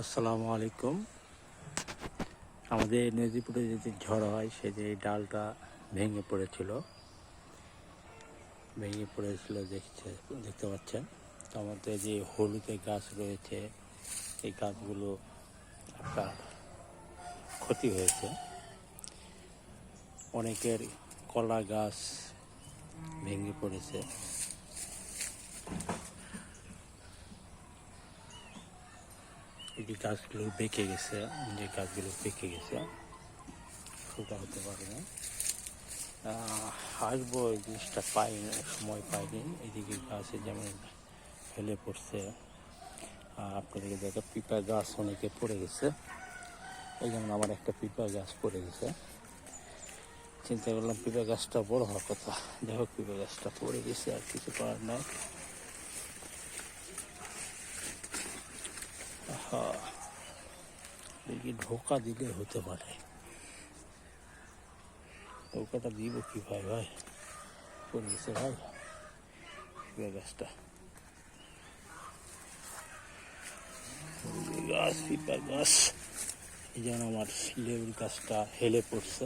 আসসালামু আলাইকুম। আমাদের নদীপুরে যদি ঝড় হয় সেই যে ডালটা ভেঙে পড়েছিল দেখতে পাচ্ছেন। তো আমাদের যে হলুদে গাছ রয়েছে এই গাছগুলো আপনার ক্ষতি হয়েছে। অনেকের কলা গাছ ভেঙে পড়েছে। এই যে গাছগুলো বেঁকে গেছে, সোজা হতে পারে না। আসবো এই জিনিসটা পাইনি, সময় পাইনি। এদিকে গাছে যেমন ফেলে পড়ছে, আপনাদেরকে দেখে পিঁপা গাছ অনেকে পড়ে গেছে। এই যেমন আমার একটা পিঁপা গাছ পড়ে গেছে। চিন্তা করলাম পিঁপা গাছটা বড় হওয়ার কথা, যাই হোক পিঁপা গাছটা পড়ে গেছে, আর কিছু করার নাই। দেখি ঢোকা দিলে হতে পারে, ঢোকাটা দিব কি ভাই পড়ে গেছে ভাই পিঁপা গাছটা। পিঁপা গাছ, এই যেমন আমার লেবুর গাছটা হেলে পড়ছে।